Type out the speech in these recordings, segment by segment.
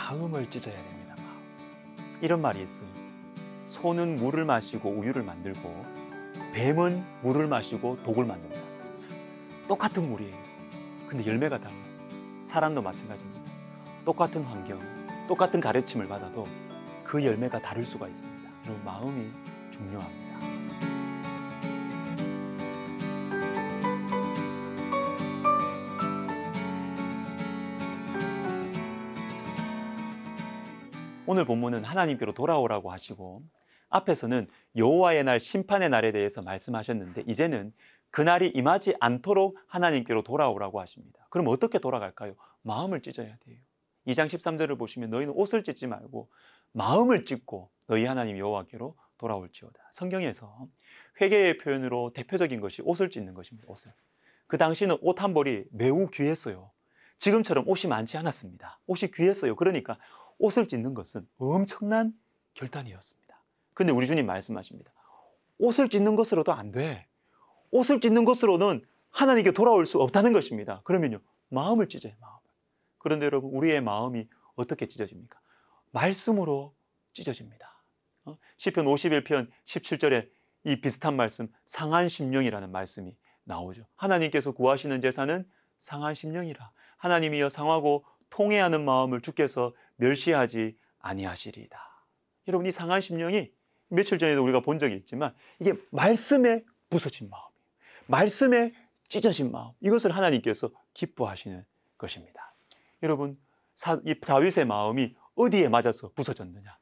마음을 찢어야 됩니다. 마음. 이런 말이 있어요. 소는 물을 마시고 우유를 만들고 뱀은 물을 마시고 독을 만든다. 똑같은 물이에요. 근데 열매가 달라요. 사람도 마찬가지입니다. 똑같은 환경, 똑같은 가르침을 받아도 그 열매가 다를 수가 있습니다. 그리고 마음이 중요합니다. 오늘 본문은 하나님께로 돌아오라고 하시고 앞에서는 여호와의 날, 심판의 날에 대해서 말씀하셨는데 이제는 그날이 임하지 않도록 하나님께로 돌아오라고 하십니다. 그럼 어떻게 돌아갈까요? 마음을 찢어야 돼요. 2장 13절을 보시면 너희는 옷을 찢지 말고 마음을 찢고 너희 하나님 여호와께로 돌아올지어다. 성경에서 회개의 표현으로 대표적인 것이 옷을 찢는 것입니다. 옷을. 그 당시는 옷 한 벌이 매우 귀했어요. 지금처럼 옷이 많지 않았습니다. 옷이 귀했어요. 그러니까 옷을 찢는 것은 엄청난 결단이었습니다. 근데 우리 주님 말씀하십니다. 옷을 찢는 것으로도 안 돼. 옷을 찢는 것으로는 하나님께 돌아올 수 없다는 것입니다. 그러면요, 마음을 찢어요, 마음을. 그런데 여러분, 우리의 마음이 어떻게 찢어집니까? 말씀으로 찢어집니다. 시편 51편 17절에 이 비슷한 말씀, 상한 심령이라는 말씀이 나오죠. 하나님께서 구하시는 제사는 상한 심령이라. 하나님이여 상하고 통회하는 마음을 주께서 멸시하지 아니하시리이다. 여러분, 이 상한 심령이 며칠 전에도 우리가 본 적이 있지만 이게 말씀에 부서진 마음이에요. 말씀에 찢어진 마음. 이것을 하나님께서 기뻐하시는 것입니다. 여러분, 이 다윗의 마음이 어디에 맞아서 부서졌느냐?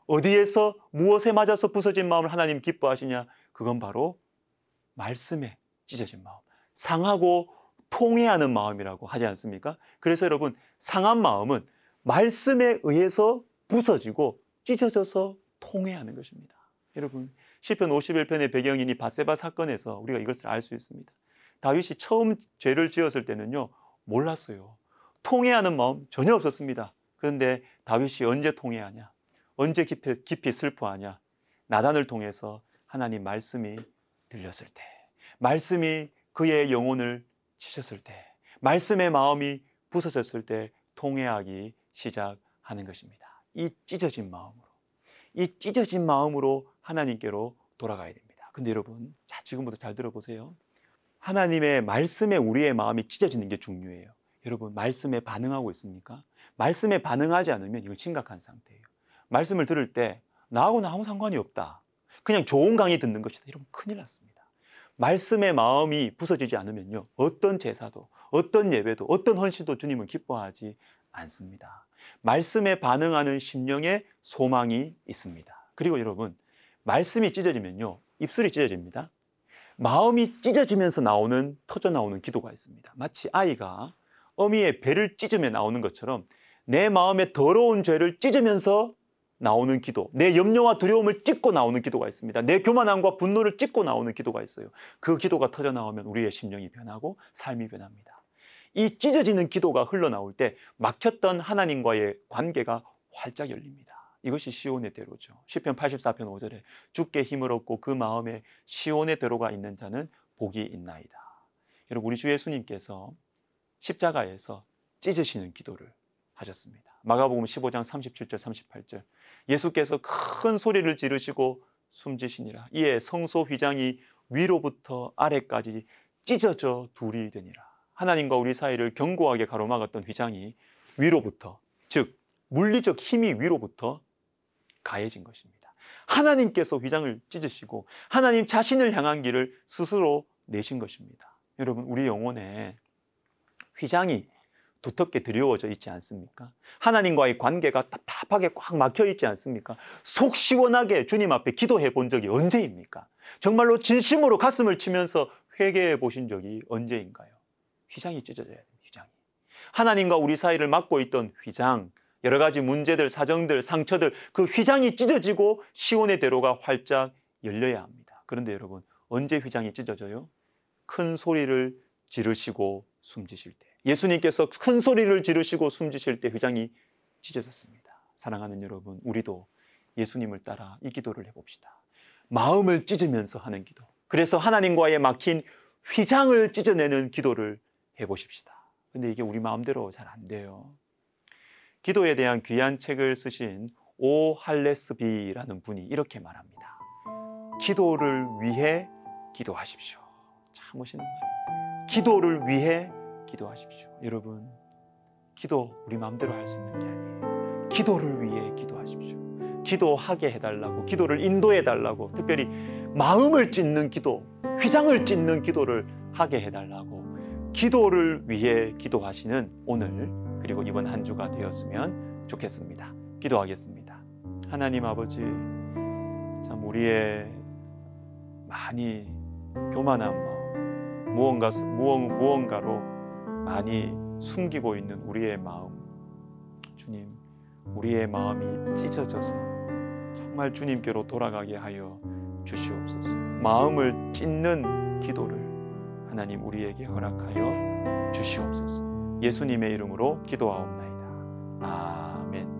어디에서 무엇에 맞아서 부서진 마음을 하나님 기뻐하시냐? 그건 바로 말씀에 찢어진 마음. 상하고 통회하는 마음이라고 하지 않습니까? 그래서 여러분, 상한 마음은 말씀에 의해서 부서지고 찢어져서 통회하는 것입니다. 여러분, 시편 51편의 배경인 이 밧세바 사건에서 우리가 이것을 알 수 있습니다. 다윗이 처음 죄를 지었을 때는요, 몰랐어요. 통회하는 마음 전혀 없었습니다. 그런데 다윗이 언제 통회하냐? 언제 깊이 슬퍼하냐? 나단을 통해서 하나님 말씀이 들렸을 때, 말씀이 그의 영혼을 치셨을 때, 말씀의 마음이 부서졌을 때 통회하기 시작하는 것입니다. 이 찢어진 마음으로 하나님께로 돌아가야 됩니다. 근데 여러분, 자, 지금부터 잘 들어보세요. 하나님의 말씀에 우리의 마음이 찢어지는 게 중요해요. 여러분, 말씀에 반응하고 있습니까? 말씀에 반응하지 않으면 이건 심각한 상태예요. 말씀을 들을 때 나하고는 아무 상관이 없다, 그냥 좋은 강의 듣는 것이다, 이러면 큰일 났습니다. 말씀의 마음이 부서지지 않으면요, 어떤 제사도, 어떤 예배도, 어떤 헌신도 주님은 기뻐하지 않습니다. 말씀에 반응하는 심령에 소망이 있습니다. 그리고 여러분, 말씀이 찢어지면요, 입술이 찢어집니다. 마음이 찢어지면서 터져 나오는 기도가 있습니다. 마치 아이가 어미의 배를 찢으며 나오는 것처럼 내 마음의 더러운 죄를 찢으면서 나오는 기도, 내 염려와 두려움을 찢고 나오는 기도가 있습니다. 내 교만함과 분노를 찢고 나오는 기도가 있어요. 그 기도가 터져 나오면 우리의 심령이 변하고 삶이 변합니다. 이 찢어지는 기도가 흘러나올 때 막혔던 하나님과의 관계가 활짝 열립니다. 이것이 시온의 대로죠. 시편 84편 5절에 주께 힘을 얻고 그 마음에 시온의 대로가 있는 자는 복이 있나이다. 여러분, 우리 주 예수님께서 십자가에서 찢으시는 기도를 하셨습니다. 마가복음 15장 37절 38절, 예수께서 큰 소리를 지르시고 숨지시니라. 이에 성소 휘장이 위로부터 아래까지 찢어져 둘이 되니라. 하나님과 우리 사이를 견고하게 가로막았던 휘장이 위로부터, 즉 물리적 힘이 위로부터 가해진 것입니다. 하나님께서 휘장을 찢으시고 하나님 자신을 향한 길을 스스로 내신 것입니다. 여러분, 우리 영혼에 휘장이 두텁게 드리워져 있지 않습니까? 하나님과의 관계가 답답하게 꽉 막혀 있지 않습니까? 속 시원하게 주님 앞에 기도해 본 적이 언제입니까? 정말로 진심으로 가슴을 치면서 회개해 보신 적이 언제인가요? 휘장이 찢어져야 됩니다. 휘장이. 하나님과 우리 사이를 막고 있던 휘장, 여러 가지 문제들, 사정들, 상처들, 그 휘장이 찢어지고 시온의 대로가 활짝 열려야 합니다. 그런데 여러분, 언제 휘장이 찢어져요? 큰 소리를 지르시고 숨지실 때. 예수님께서 큰 소리를 지르시고 숨지실 때 휘장이 찢어졌습니다. 사랑하는 여러분, 우리도 예수님을 따라 이 기도를 해봅시다. 마음을 찢으면서 하는 기도. 그래서 하나님과의 막힌 휘장을 찢어내는 기도를 해보십시다. 근데 이게 우리 마음대로 잘 안 돼요. 기도에 대한 귀한 책을 쓰신 오 할레스비라는 분이 이렇게 말합니다. 기도를 위해 기도하십시오. 참 멋있는 말. 기도를 위해 기도하십시오. 여러분, 기도 우리 마음대로 할 수 있는 게 아니에요. 기도를 위해 기도하십시오. 기도하게 해달라고, 기도를 인도해달라고, 특별히 마음을 찢는 기도, 휘장을 찢는 기도를 하게 해달라고 기도를 위해 기도하시는 오늘 그리고 이번 한 주가 되었으면 좋겠습니다. 기도하겠습니다. 하나님 아버지, 참 우리의 많이 교만한 마음, 무언가로 많이 숨기고 있는 우리의 마음, 주님, 우리의 마음이 찢어져서 정말 주님께로 돌아가게 하여 주시옵소서. 마음을 찢는 기도를 하나님 우리에게 허락하여 주시옵소서. 예수님의 이름으로 기도하옵나이다. 아멘.